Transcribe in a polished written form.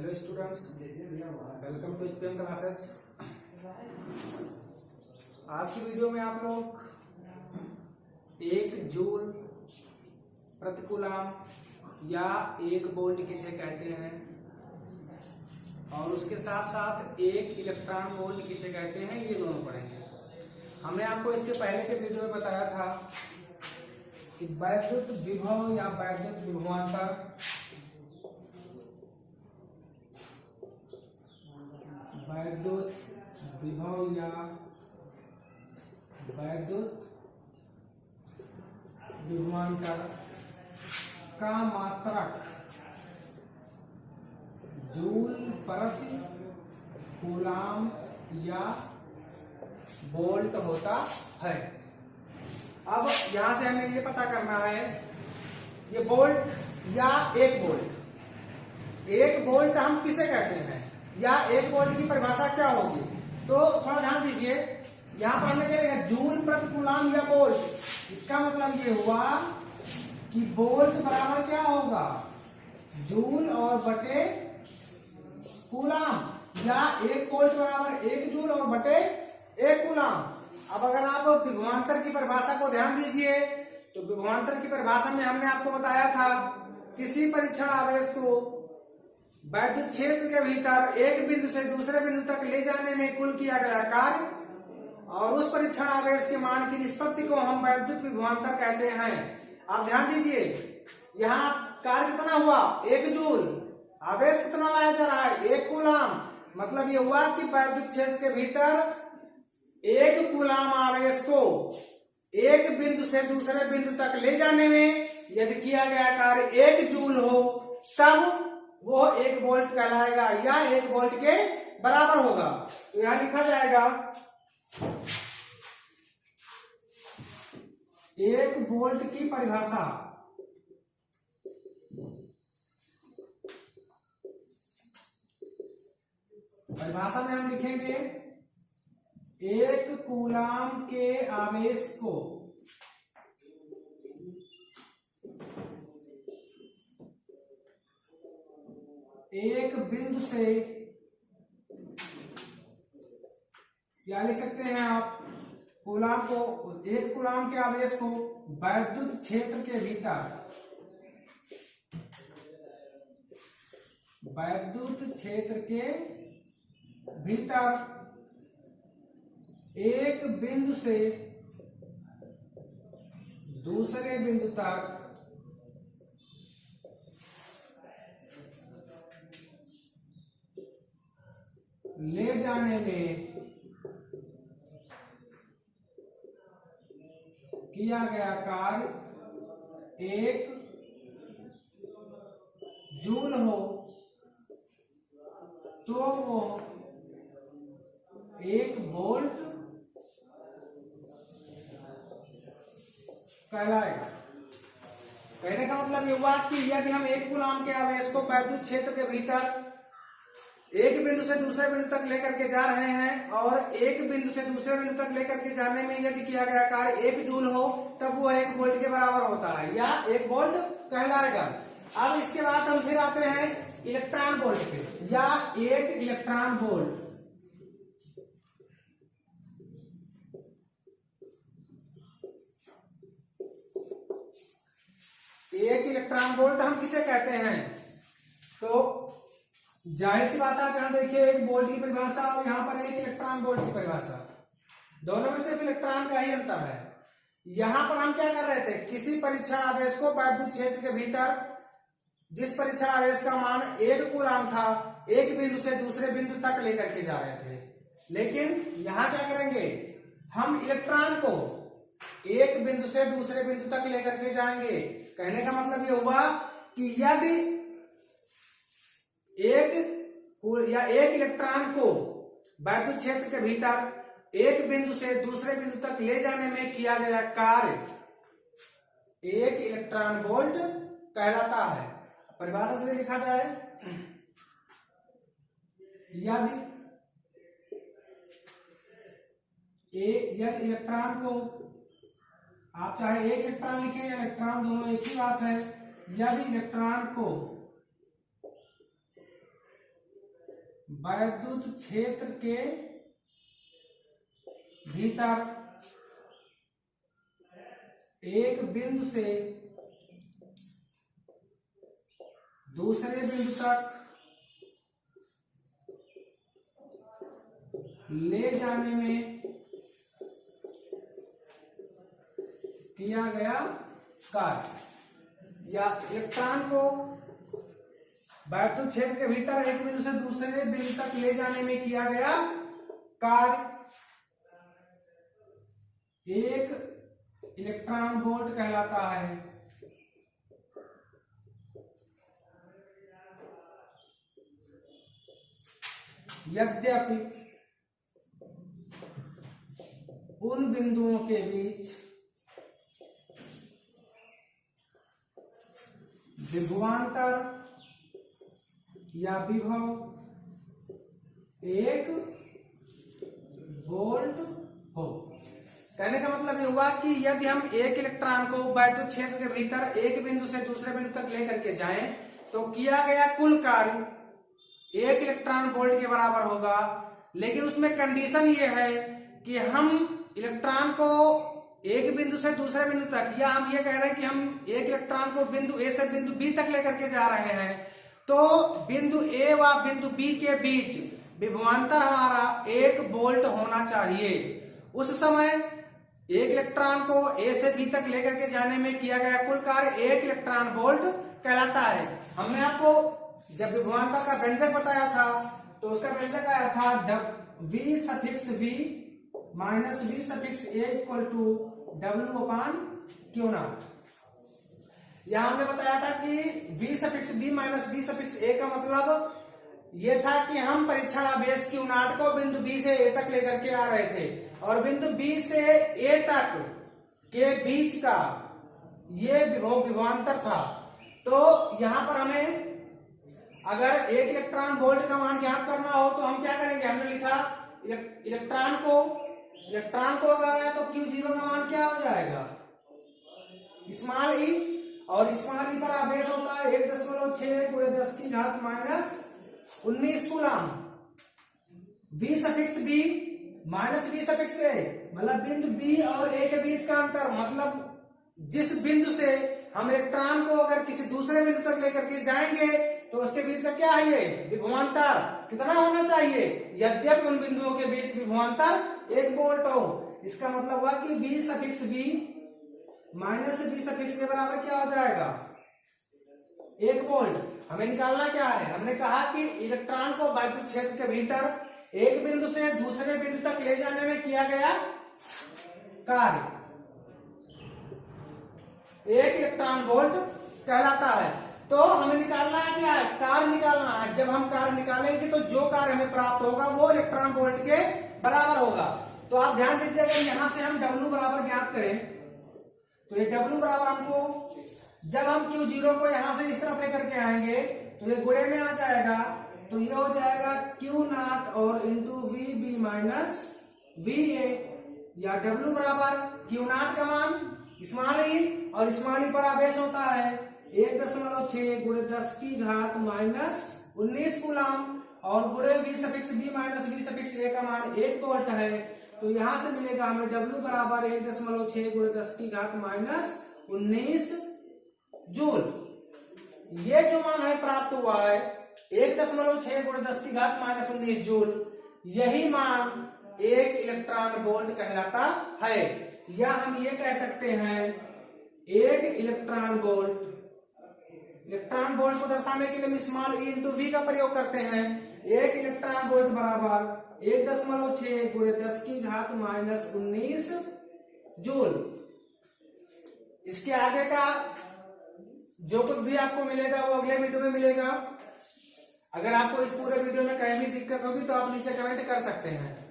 Hello students, welcome to HPM classes. आज की video में आप लोग 1 जूल प्रति कूलम या 1 वोल्ट किसे कहते हैं और उसके साथ साथ 1 इलेक्ट्रॉन वोल्ट किसे कहते हैं, ये दोनों पढ़ेंगे। हमने आपको इसके पहले के वीडियो में बताया था कि वैद्युत विभव या वैद्युत विभवांतर वैद्युत विभव या वैद्युत विभवांतर का मात्रक जूल प्रति कूलम या वोल्ट होता है। अब यहां से हमें ये पता करना है ये वोल्ट या 1 वोल्ट। 1 वोल्ट हम किसे कहते हैं या 1 वोल्ट की परिभाषा क्या होगी, तो थोड़ा ध्यान दीजिए। यहां पर हमने क्या लिखा, जूल प्रति कूलम या वोल्ट। इसका मतलब ये हुआ कि वोल्ट बराबर क्या होगा, जूल और बटे कूलम, या 1 वोल्ट बराबर 1 जूल और बटे 1 कूलम। अब अगर आप विभवांतर की परिभाषा को ध्यान दीजिए तो विभवांतर की परिभाषा में हमने आपको बताया था किसी परीक्षण आवेश को वैद्युत क्षेत्र के भीतर एक बिंदु से दूसरे बिंदु तक ले जाने में कुल किया गया कार्य और उस परीक्षण आवेश के मान की निष्पत्ति को हम वैद्युत विभवांतर कहते हैं। आप ध्यान दीजिए, यहाँ कार्य कितना हुआ, 1 जूल। आवेश कितना लाया जा रहा है, 1 कूलम। मतलब ये हुआ कि वैद्युत क्षेत्र के भीतर 1 कूलम आवेश को एक बिंदु से दूसरे बिंदु तक ले जाने में यदि किया गया कार्य 1 जूल हो तब वो 1 वोल्ट कहलाएगा या 1 वोल्ट के बराबर होगा। तो यहां लिखा जाएगा 1 वोल्ट की परिभाषा में हम लिखेंगे 1 कूलम के आवेश को एक बिंदु से, या लिख सकते हैं आप कूलम को, 1 कूलम के आवेश को वैद्युत क्षेत्र के भीतर, वैद्युत क्षेत्र के भीतर एक बिंदु से दूसरे बिंदु तक ले जाने में किया गया कार्य 1 जूल हो तो वो 1 वोल्ट कहलाएगा। कहने का मतलब ये हुआ कि यदि हम 1 कूलम के आवेश को वैद्युत क्षेत्र के भीतर एक बिंदु से दूसरे बिंदु तक लेकर के जा रहे हैं और एक बिंदु से दूसरे बिंदु तक लेकर के जाने में यदि किया गया कार्य 1 जूल हो तब वो 1 वोल्ट के बराबर होता है या 1 वोल्ट कहलाएगा। अब इसके बाद हम फिर आते हैं इलेक्ट्रॉन वोल्ट पे, या 1 इलेक्ट्रॉन वोल्ट। एक इलेक्ट्रॉन वोल्ट हम किसे कहते हैं, तो जाहिर सी बात है, आप यहां देखिए 1 वोल्ट की परिभाषा और यहां पर 1 इलेक्ट्रॉन वोल्ट की परिभाषा, दोनों में सिर्फ इलेक्ट्रॉन का ही अंतर है। यहां पर हम क्या कर रहे थे, किसी परीक्षण आवेश को वैद्युत क्षेत्र के भीतर जिस परीक्षण आवेश का मान 1 कूलम था, एक बिंदु से दूसरे बिंदु तक लेकर के जा रहे थे। लेकिन यहां क्या करेंगे, हम इलेक्ट्रॉन को एक बिंदु से दूसरे बिंदु तक लेकर के जाएंगे। कहने का मतलब ये हुआ कि यदि एक इलेक्ट्रॉन को वैद्युत क्षेत्र के भीतर एक बिंदु से दूसरे बिंदु तक ले जाने में किया गया कार्य 1 इलेक्ट्रॉन वोल्ट कहलाता है। परिभाषा से लिखा जाए, यदि इलेक्ट्रॉन को, आप चाहे 1 इलेक्ट्रॉन लिखें या इलेक्ट्रॉन, दोनों एक ही बात है। यदि इलेक्ट्रॉन को वैद्युत क्षेत्र के भीतर एक बिंदु से दूसरे बिंदु तक ले जाने में किया गया कार्य, या इलेक्ट्रॉन को वैद्युत क्षेत्र के भीतर एक बिंदु से दूसरे बिंदु तक ले जाने में किया गया कार्य एक इलेक्ट्रॉन वोल्ट कहलाता है। यद्यपि उन बिंदुओं के बीच विभवांतर या विभव 1 वोल्ट हो। कहने का मतलब ये हुआ कि यदि हम एक इलेक्ट्रॉन को वैद्युत क्षेत्र के भीतर एक बिंदु से दूसरे बिंदु तक लेकर के जाएं तो किया गया कुल कार्य 1 इलेक्ट्रॉन वोल्ट के बराबर होगा। लेकिन उसमें कंडीशन ये है कि हम इलेक्ट्रॉन को एक बिंदु से दूसरे बिंदु तक, या हम ये कह रहे हैं कि हम एक इलेक्ट्रॉन को बिंदु ए से बिंदु बी तक लेकर के जा रहे हैं, तो बिंदु ए व बिंदु बी के बीच विभवांतर हमारा 1 वोल्ट होना चाहिए। उस समय एक इलेक्ट्रॉन को ए से बी तक लेकर के जाने में किया गया कुल कार्य 1 इलेक्ट्रॉन वोल्ट कहलाता है। हमने आपको जब विभवांतर का व्यंजक बताया था तो उसका व्यंजक आया था V suffix V minus V suffix A equal to W/Q0। यहां हमने बताया था कि V suffix B minus V suffix A का मतलब ये था कि हम परीक्षण आवेश Q0 को बिंदु B से A तक लेकर के आ रहे थे और बिंदु B से A तक के बीच का ये विभवांतर था। तो यहां पर हमें अगर 1 इलेक्ट्रॉन वोल्ट का मान ज्ञात करना हो तो हम क्या करेंगे, हमने लिखा इलेक्ट्रॉन को अगर आया तो Q0 का मान क्या हो जाएगा, स्मॉल ई, और स्मॉल ई पर आवेश होता है 1.6 × 10⁻⁻19 coulomb. V suffix B minus V suffix A मतलब बिंदु B और A के बीच का अंतर, मतलब जिस बिंदु से हम इलेक्ट्रॉन को अगर किसी दूसरे बिंदु तक लेकर के जाएंगे तो उसके बीच का क्या है, ये विभवांतर कितना होना चाहिए। यद्यपि उन बिंदुओं के बीच विभवांतर 1 वोल्ट हो। इसका मतलब हुआ कि V suffix V minus V suffix A बराबर क्या हो जाएगा, 1 वोल्ट। हमें निकालना क्या है, हमने कहा कि इलेक्ट्रॉन को वैद्युत क्षेत्र के भीतर एक बिंदु से दूसरे बिंदु तक ले जाने में किया गया कार्य 1 इलेक्ट्रॉन वोल्ट कहलाता है। तो हमें निकालना है क्या है, कार्य निकालना है। जब हम कार्य निकालेंगे तो जो कार्य हमें प्राप्त होगा वो इलेक्ट्रॉन वोल्ट के बराबर होगा। तो आप ध्यान दीजिए, अगर यहां से हम W बराबर ज्ञात करें तो ये W बराबर हमको, जब हम Q0 को यहां से इस तरफ लेकर के आएंगे तो ये गुणे में आ जाएगा, तो ये हो जाएगा Q0 और इंटू VB माइनस VA, या W बराबर Q0 का मान स्मॉल ई, और स्मॉल ई पर आवेश होता है 1.6 × 10⁻⁻19 कूलम, और गुणे V suffix B minus V suffix A का मान 1 वोल्ट है। तो यहां से मिलेगा हमें W बराबर 1.6 × 10⁻⁻19 जूल। ये जो मान है प्राप्त हुआ है 1.6 × 10⁻⁻19 जूल, यही मान 1 इलेक्ट्रॉन वोल्ट कहलाता है। या हम ये कह सकते हैं 1 इलेक्ट्रॉन वोल्ट को दर्शाने के लिए हम स्मॉल ई इंटू वी का प्रयोग करते हैं। 1 इलेक्ट्रॉन वोल्ट बराबर 1.6 × 10⁻⁻19 जूल। इसके आगे का जो कुछ भी आपको मिलेगा वो अगले वीडियो में मिलेगा। अगर आपको इस पूरे वीडियो में कहीं भी दिक्कत होगी तो आप नीचे कमेंट कर सकते हैं।